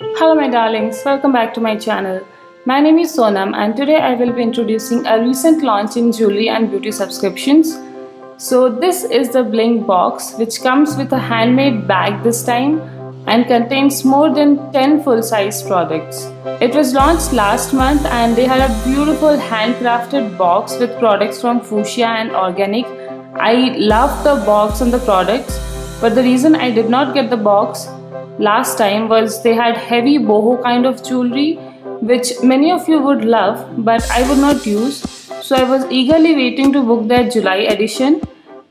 Hello my darlings, welcome back to my channel. My name is Sonam and today I will be introducing a recent launch in jewelry and beauty subscriptions. So this is the Bling box which comes with a handmade bag this time and contains more than 10 full-size products. It was launched last month and they had a beautiful handcrafted box with products from Fuchsia and Organic. I love the box and the products, but the reason I did not get the box last time was they had heavy boho kind of jewelry which many of you would love but I would not use, so I was eagerly waiting to book their July edition.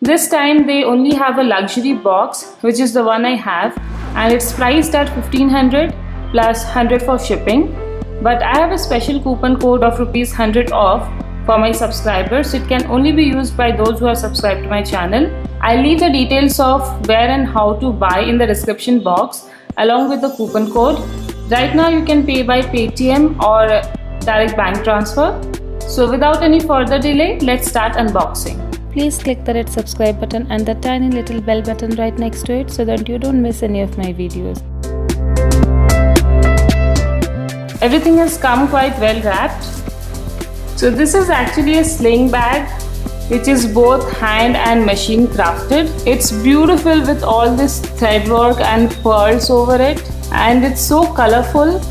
This time they only have a luxury box, which is the one I have, and it's priced at 1500 plus 100 for shipping, but I have a special coupon code of ₹100 off for my subscribers. It can only be used by those who are subscribed to my channel. I'll leave the details of where and how to buy in the description box along with the coupon code. Right now you can pay by Paytm or direct bank transfer. So without any further delay, let's start unboxing. Please click the red subscribe button and the tiny little bell button right next to it so that you don't miss any of my videos. Everything has come quite well wrapped. So this is actually a sling bag which is both hand and machine crafted. It's beautiful with all this thread work and pearls over it, and it's so colorful.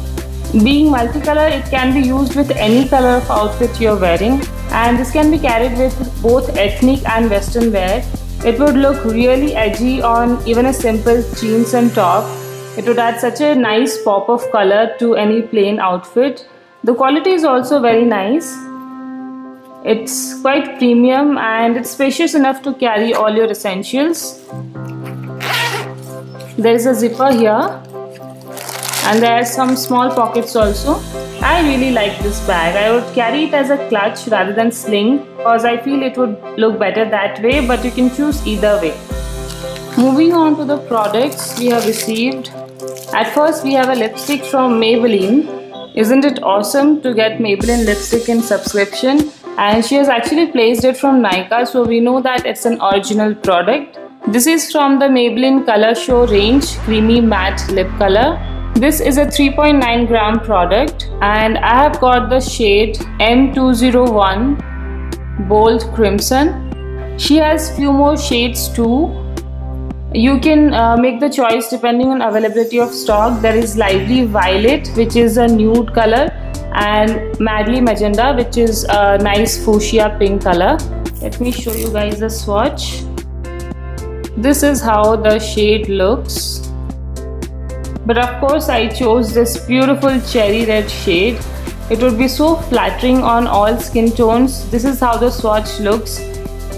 Being multicolor, it can be used with any color of outfit you're wearing, and this can be carried with both ethnic and western wear. It would look really edgy on even a simple jeans and top. It would add such a nice pop of color to any plain outfit. The quality is also very nice. It's quite premium and it's spacious enough to carry all your essentials. There is a zipper here and there are some small pockets also. I really like this bag. I would carry it as a clutch rather than sling because I feel it would look better that way, but you can choose either way. Moving on to the products we have received. At first we have a lipstick from Maybelline. Isn't it awesome to get Maybelline lipstick in subscription? And she has actually placed it from Nykaa, so we know that it's an original product. This is from the Maybelline Color Show range, Creamy Matte Lip Color. This is a 3.9 gram product and I have got the shade M201 Bold Crimson. She has few more shades too. You can make the choice depending on availability of stock. There is Lively Violet, which is a nude color, and Madly Magenta, which is a nice fuchsia pink color. Let me show you guys the swatch. This is how the shade looks. But of course I chose this beautiful cherry red shade. It would be so flattering on all skin tones. This is how the swatch looks.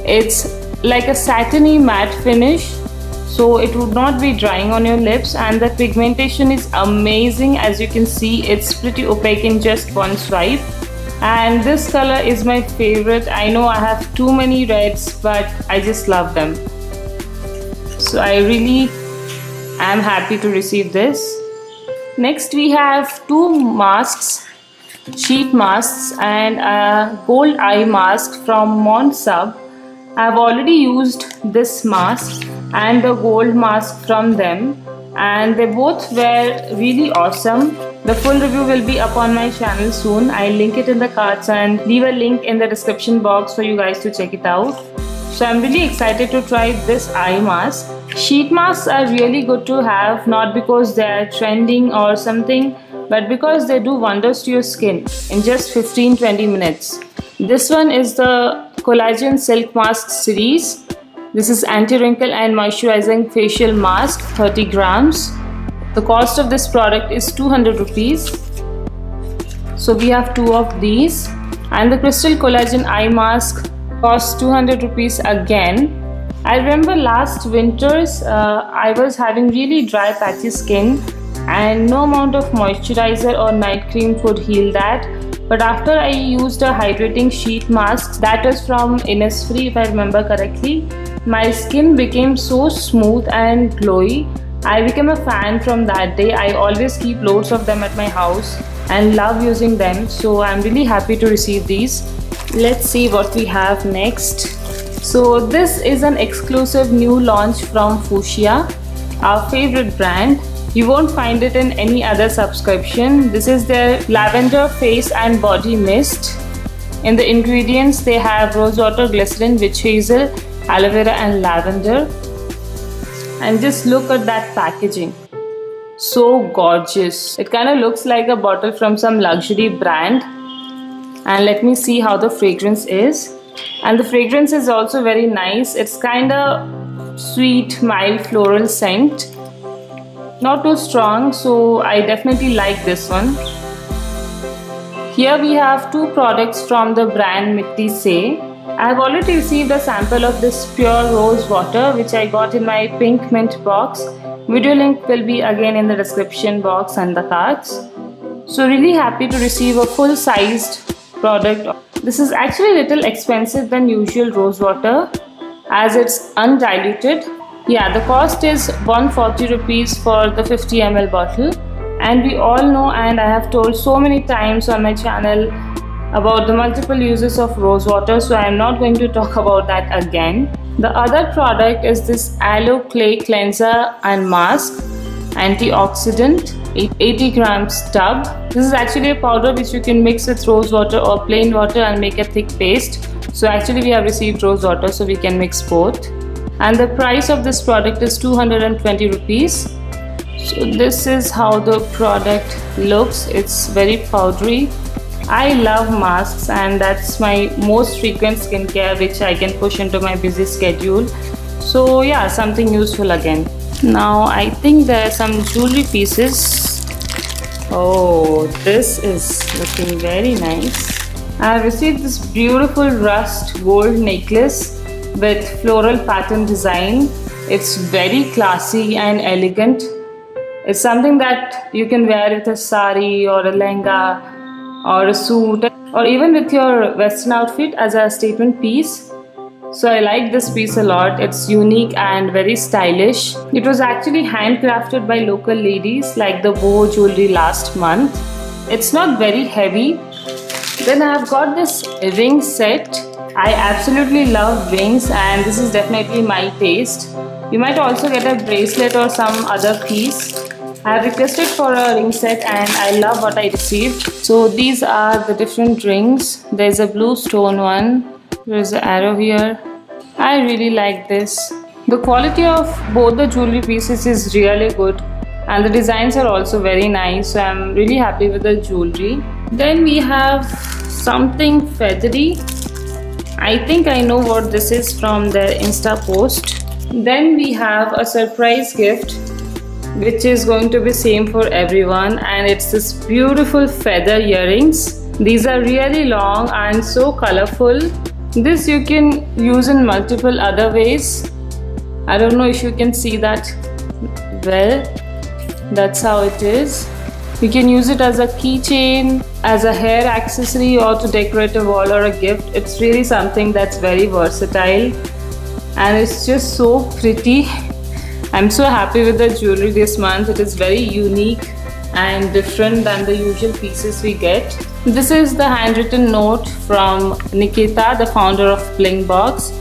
It's like a satiny matte finish, so it would not be drying on your lips, and the pigmentation is amazing. As you can see, it's pretty opaque in just one swipe, and this color is my favorite. I know I have too many reds, but I just love them, so I really am happy to receive this. Next we have two masks, sheet masks, and a gold eye mask from Monsub. I have already used this mask and the gold mask from them, and they both were really awesome. The full review will be up on my channel soon. I'll link it in the cards and leave a link in the description box for you guys to check it out. So I'm really excited to try this eye mask. Sheet masks are really good to have, not because they are trending or something, but because they do wonders to your skin in just 15-20 minutes. This one is the Collagen Silk Mask series. This is anti-wrinkle and moisturizing facial mask, 30 grams. The cost of this product is 200 rupees. So we have two of these, and the Crystal Collagen Eye Mask costs 200 rupees again. I remember last winters I was having really dry patchy skin and no amount of moisturizer or night cream could heal that. But after I used a hydrating sheet mask that was from Innisfree, if I remember correctly, my skin became so smooth and glowy. I became a fan from that day. I always keep loads of them at my house and love using them, so I'm really happy to receive these. Let's see what we have next. So this is an exclusive new launch from Fuchsia, our favorite brand. You won't find it in any other subscription. This is their lavender face and body mist. In the ingredients, they have rosewater, glycerin, witch hazel, aloe vera and lavender. And just look at that packaging. So gorgeous. It kind of looks like a bottle from some luxury brand. And let me see how the fragrance is. And the fragrance is also very nice. It's kind of sweet, mild floral scent. Not too strong, so I definitely like this one. Here we have two products from the brand Mitti Se. I have already received a sample of this pure rose water which I got in my pink mint box. Video link will be again in the description box and the cards. So really happy to receive a full-sized product. This is actually a little expensive than usual rose water as it's undiluted. Yeah, the cost is 140 rupees for the 50 ml bottle. And we all know, and I have told so many times on my channel about the multiple uses of rose water, so I am not going to talk about that again. The other product is this aloe clay cleanser and mask, antioxidant, 80 grams tub. This is actually a powder which you can mix with rose water or plain water and make a thick paste. So actually we have received rose water, so we can mix both. And the price of this product is 220 rupees. So this is how the product looks. It's very powdery. I love masks and that's my most frequent skincare which I can push into my busy schedule. So yeah, something useful again. Now I think there are some jewelry pieces. Oh, this is looking very nice. I have received this beautiful rust gold necklace with floral pattern design. It's very classy and elegant. It's something that you can wear with a sari or a lehenga or a suit or even with your western outfit as a statement piece. So I like this piece a lot. It's unique and very stylish. It was actually handcrafted by local ladies like the boho jewelry last month. It's not very heavy. Then I have got this ring set. I absolutely love rings and this is definitely my taste. You might also get a bracelet or some other piece. I have requested for a ring set and I love what I received. So these are the different rings. There's a blue stone one. There's an arrow here. I really like this. The quality of both the jewelry pieces is really good and the designs are also very nice. So I'm really happy with the jewelry. Then we have something feathery. I think I know what this is from their Insta post. Then we have a surprise gift which is going to be same for everyone, and it's this beautiful feather earrings. These are really long and so colorful. This you can use in multiple other ways. I don't know if you can see that well. That's how it is. You can use it as a keychain, as a hair accessory or to decorate a wall or a gift. It's really something that's very versatile and it's just so pretty. I'm so happy with the jewelry this month. It is very unique and different than the usual pieces we get. This is the handwritten note from Nikita, the founder of Blingbox.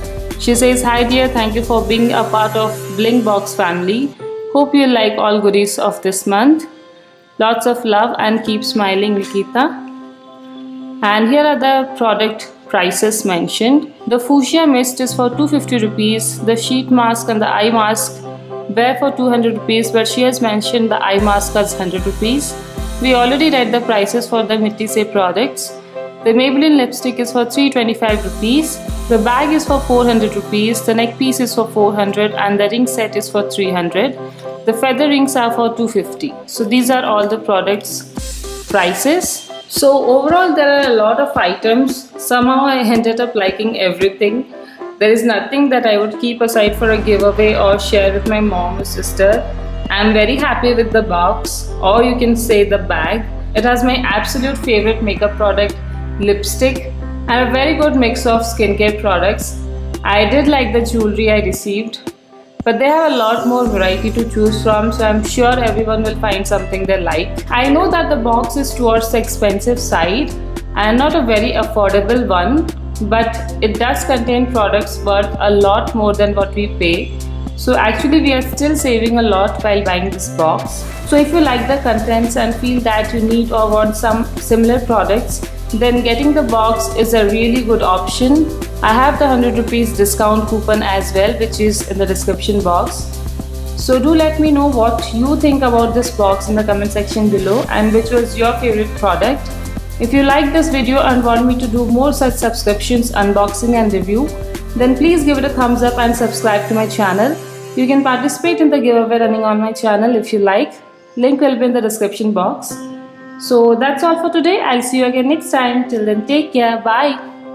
She says, "Hi dear, thank you for being a part of Blingbox family. Hope you like all goodies of this month. Lots of love and keep smiling, Nikita." And here are the product prices mentioned. The fuchsia mist is for 250 rupees. The sheet mask and the eye mask were for 200 rupees, but she has mentioned the eye mask as 100 rupees. We already read the prices for the Mitti Se products. The Maybelline lipstick is for 325 rupees. The bag is for 400 rupees. The neck piece is for 400 and the ring set is for 300. The feather rings are for 250. So these are all the products prices. So overall there are a lot of items. Somehow I ended up liking everything. There is nothing that I would keep aside for a giveaway or share with my mom or sister. I'm very happy with the box, or you can say the bag. It has my absolute favorite makeup product, lipstick, and a very good mix of skincare products. I did like the jewelry I received, but they have a lot more variety to choose from, so I'm sure everyone will find something they like. I know that the box is towards the expensive side and not a very affordable one, but it does contain products worth a lot more than what we pay. So actually we are still saving a lot while buying this box. So if you like the contents and feel that you need or want some similar products, then getting the box is a really good option. I have the 100 rupees discount coupon as well, which is in the description box. So do let me know what you think about this box in the comment section below and which was your favorite product. If you like this video and want me to do more such subscriptions, unboxing and review, then please give it a thumbs up and subscribe to my channel. You can participate in the giveaway running on my channel if you like. Link will be in the description box. So that's all for today. I'll see you again next time. Till then, take care. Bye.